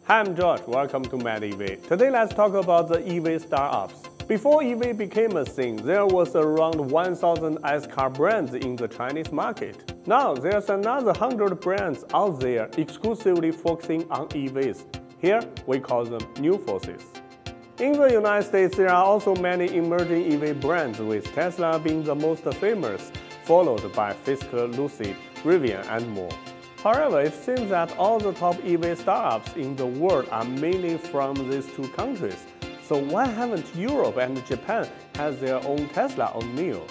Hi, I'm George. Welcome to MadEV. Today, let's talk about the EV startups. Before EV became a thing, there was around 1,000 ICE car brands in the Chinese market. Now, there's another 100 brands out there exclusively focusing on EVs. Here, we call them new forces. In the United States, there are also many emerging EV brands, with Tesla being the most famous, followed by Fisker, Lucid, Rivian, and more. However, it seems that all the top EV startups in the world are mainly from these two countries. So why haven't Europe and Japan had their own Tesla or NIO?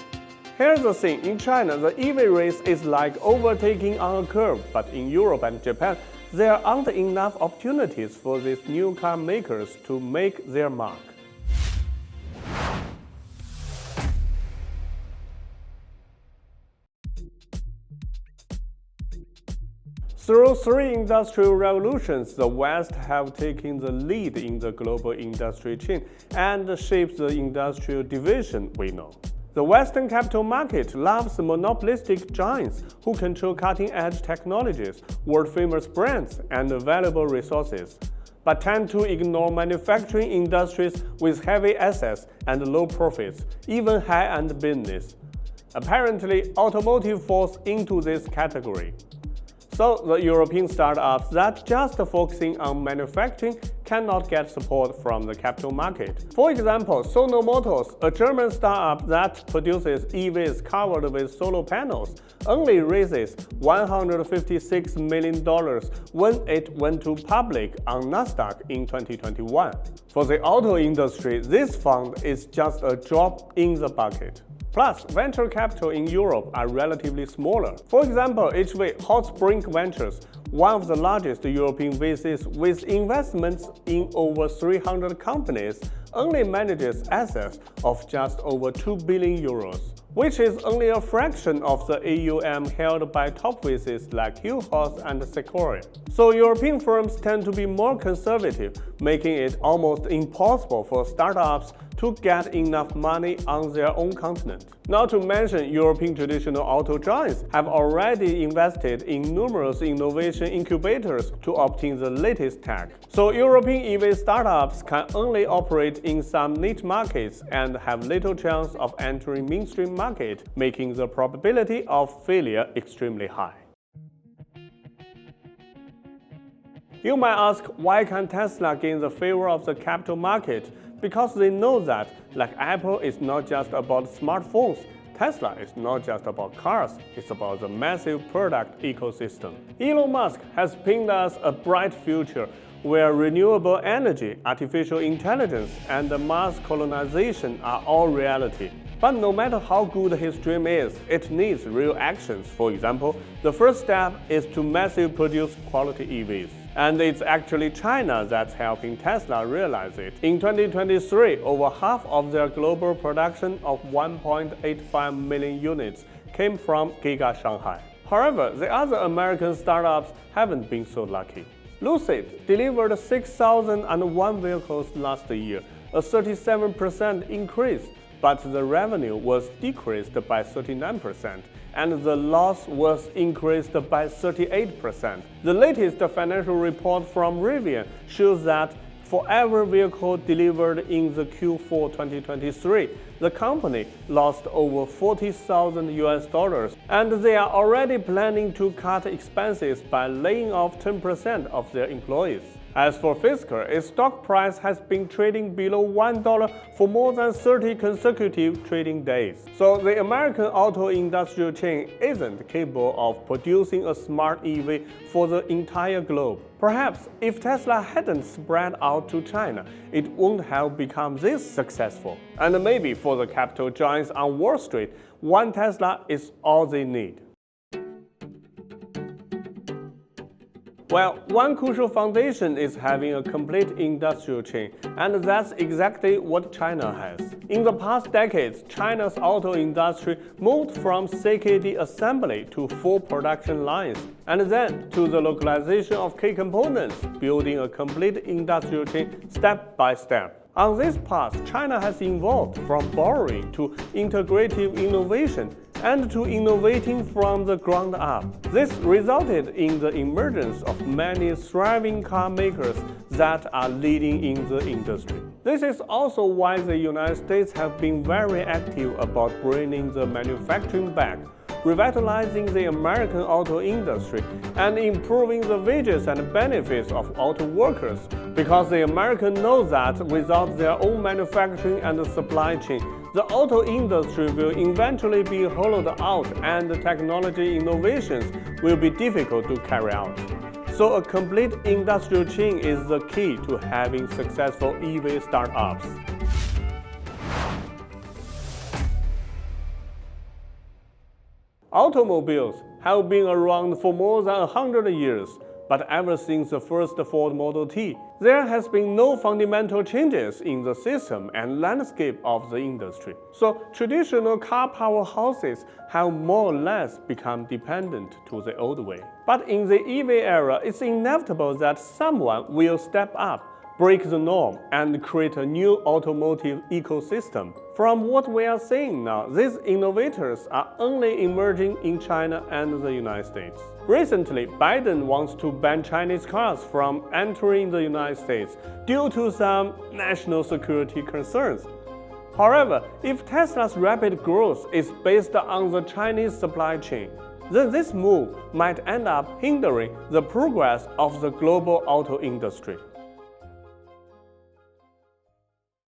Here's the thing, in China, the EV race is like overtaking on a curve, but in Europe and Japan, there aren't enough opportunities for these new car makers to make their mark. Through three industrial revolutions, the West have taken the lead in the global industry chain and shaped the industrial division we know. The Western capital market loves monopolistic giants who control cutting-edge technologies, world-famous brands, and valuable resources, but tend to ignore manufacturing industries with heavy assets and low profits, even high-end business. Apparently, automotive falls into this category. So the European startups that just focusing on manufacturing cannot get support from the capital market. For example, Sono Motors, a German startup that produces EVs covered with solar panels, only raises $156 million when it went to public on Nasdaq in 2021. For the auto industry, this fund is just a drop in the bucket. Plus, venture capital in Europe are relatively smaller. For example, Hot Spring Ventures, one of the largest European VCs with investments in over 300 companies, only manages assets of just over 2 billion euros, which is only a fraction of the AUM held by top VCs like Hillhouse and Sequoia. So European firms tend to be more conservative, making it almost impossible for startups to get enough money on their own continent. Not to mention, European traditional auto giants have already invested in numerous innovation incubators to obtain the latest tech. So European EV startups can only operate in some niche markets and have little chance of entering mainstream market, making the probability of failure extremely high. You might ask, why can Tesla gain the favor of the capital market? Because they know that, like Apple is not just about smartphones, Tesla is not just about cars, it's about the massive product ecosystem. Elon Musk has painted us a bright future where renewable energy, artificial intelligence, and Mars colonization are all reality. But no matter how good his dream is, it needs real actions. For example, the first step is to massively produce quality EVs. And it's actually China that's helping Tesla realize it. In 2023, over half of their global production of 1.85 million units came from Giga Shanghai. However, the other American startups haven't been so lucky. Lucid delivered 6,001 vehicles last year, a 37% increase, but the revenue was decreased by 39%. And the loss was increased by 38%. The latest financial report from Rivian shows that for every vehicle delivered in the Q4 2023, the company lost over $40,000, and they are already planning to cut expenses by laying off 10% of their employees. As for Fisker, its stock price has been trading below $1 for more than 30 consecutive trading days. So the American auto industrial chain isn't capable of producing a smart EV for the entire globe. Perhaps if Tesla hadn't spread out to China, it wouldn't have become this successful. And maybe for the capital giants on Wall Street, one Tesla is all they need. Well, one crucial foundation is having a complete industrial chain, and that's exactly what China has. In the past decades, China's auto industry moved from CKD assembly to full production lines, and then to the localization of key components, building a complete industrial chain step by step. On this path, China has evolved from borrowing to integrative innovation and to innovating from the ground up. This resulted in the emergence of many thriving car makers that are leading in the industry. This is also why the United States have been very active about bringing the manufacturing back, revitalizing the American auto industry, and improving the wages and benefits of auto workers, because the Americans know that without their own manufacturing and supply chain, the auto industry will eventually be hollowed out and technology innovations will be difficult to carry out. So a complete industrial chain is the key to having successful EV startups. Automobiles have been around for more than 100 years, but ever since the first Ford Model T, there has been no fundamental changes in the system and landscape of the industry. So traditional car powerhouses have more or less become dependent to the old way. But in the EV era, it's inevitable that someone will step up, break the norm, and create a new automotive ecosystem. From what we are seeing now, these innovators are only emerging in China and the United States. Recently, Biden wants to ban Chinese cars from entering the United States due to some national security concerns. However, if Tesla's rapid growth is based on the Chinese supply chain, then this move might end up hindering the progress of the global auto industry.